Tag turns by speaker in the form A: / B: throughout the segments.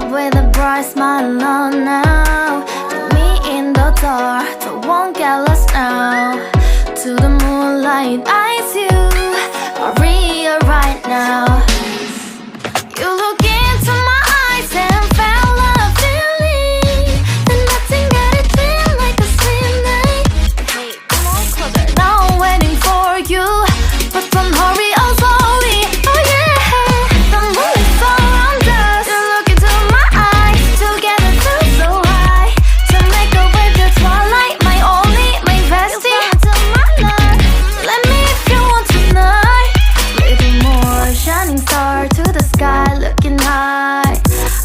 A: up with a bright smile on now. Put me in the dark, don't won't get lost now. To the moonlight, eyes you are real right now. You look into my eyes and felt a feeling that nothing got it feel like a slim night. Hey, come on closer. Now I'm waiting for you, but don't hurry, oh slowly. Oh yeah, the moon is around us. You look into my eyes, together feel so high. To make a wave the twilight, my only, my bestie. To my love, let me if you want tonight. Little more shining star to the sky, looking high.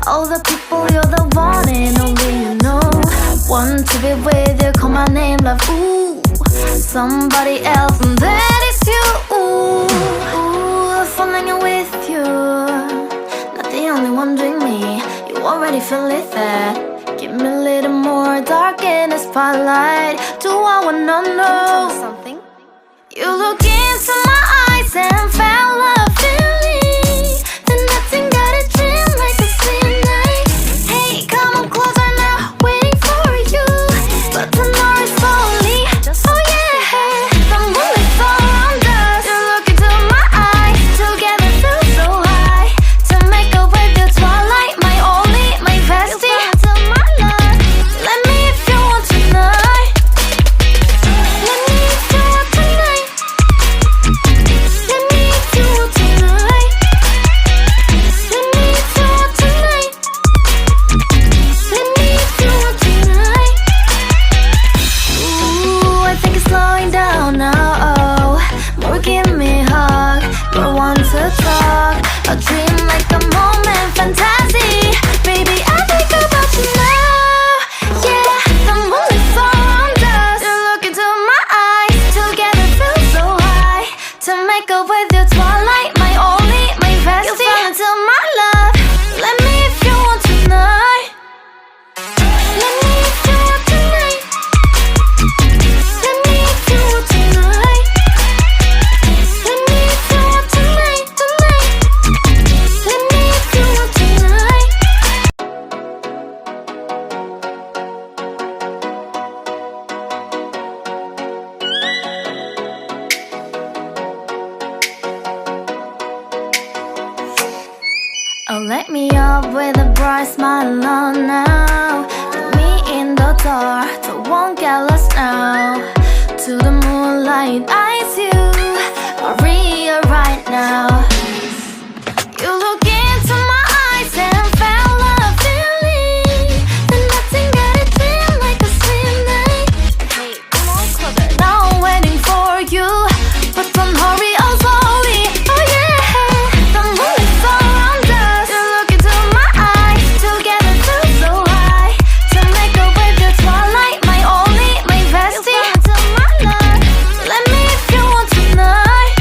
A: All the people, you're the one and only you know. Want to be with you, call my name, love, ooh. Somebody else, and that is you, ooh. Falling in with you, not the only one doing me. You already feel it there. Give me a little more dark in the spotlight. Do I wanna know something? You look into my eyes and felt a feeling that nothing got a dream like a slim night. Hey, come on closer now, waiting for you, but the night is slowly. Oh yeah, the moon is around us. You look into my eyes, together feel so high. To make a wave the twilight, my only, my bestie. To my love, let me if you want tonight. Let me if you want tonight. Let me if you want tonight. Let me if you want tonight. Let me if you want tonight. Ooh, I think it's slowing down now. Oh, more give me a hug, more want to talk. A dream like a moment, fantasy. Baby, I think about you now. Yeah, the moon is around us. You look into my eyes, together feel so high. To make a with you twilight, my only, my bestie. You fell into my love. Let me if you want tonight. Let me if you want tonight. Let me if you want tonight. Let me if you want tonight, tonight. Let me if you want tonight. Oh, let me up with a bright smile on now. Put me in the dark, don't won't get lost now. To the moonlight, eyes you are real right now. You look into my eyes and felt a feeling that nothing got it feel like a slim night. Hey, come on closer. Now I'm waiting for you, but don't hurry, oh slowly. Oh yeah, the moon is around us. You look into my eyes, together feel so high. To make a wave the twilight, my only, my bestie. To my love, let me if you want tonight.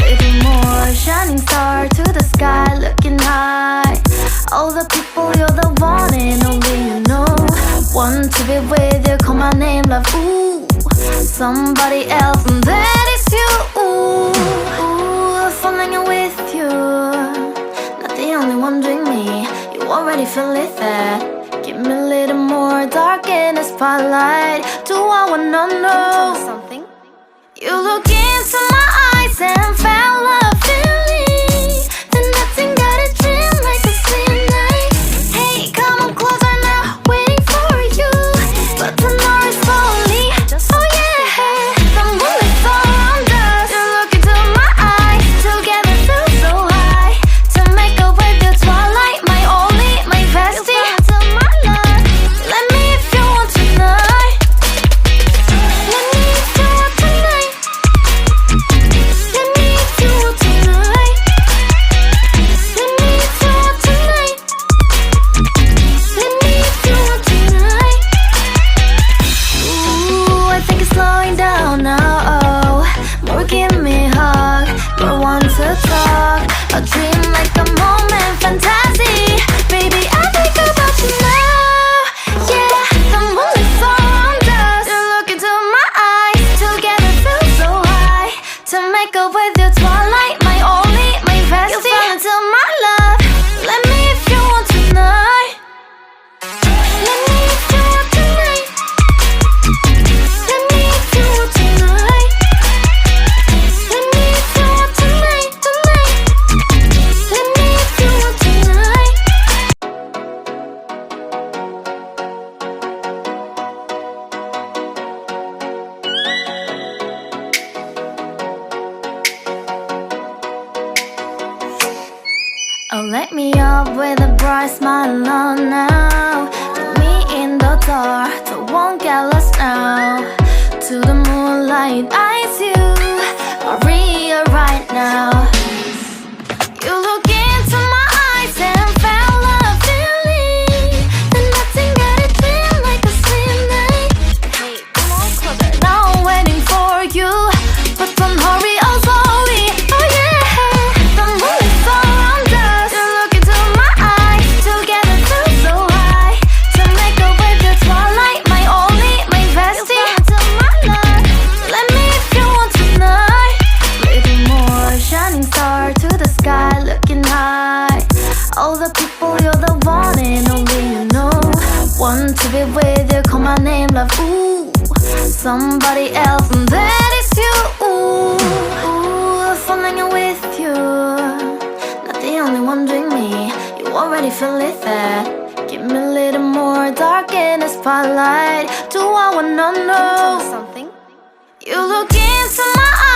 A: Little more shining star to the sky, looking high. All the people, you're the one and only you know. Want to be with you, call my name, love, ooh. Somebody else, and that is you, ooh. Falling in with you, not the only one doing me. You already feel it there. Give me a little more dark in the spotlight. Do I wanna know something? You look into my eyes and felt a feeling that nothing got a dream like a slim night. Hey, come on closer now, waiting for you, but the night is slowly. Oh yeah, the moon is around us. You look into my eyes, together feel so high. To make a wave the twilight, my only, my bestie. To my love, let me if you want tonight. Let me if light me up with a bright smile on now. Put me in the dark, so won't get lost now. To the moonlight, eyes you are real right now. You look into my eyes and felt a feeling that nothing got it feel like a slim night. Hey, come on closer. Now I'm waiting for you, but don't hurry, oh slowly. Oh yeah, the moon is around us. You look into my eyes, together feel so high. To make a way the twilight, my only, my bestie. You into my life, let me if you want tonight. Little more shining star to the sky, looking high. All the people, you're the one and only you know. Want to be with you, call my name, love, ooh. Somebody else, and that is you, ooh. Ooh, falling in with you. Not the only one doing me, you already feel it there. Give me a little more dark in the spotlight. Do I wanna know something? You look into my eyes.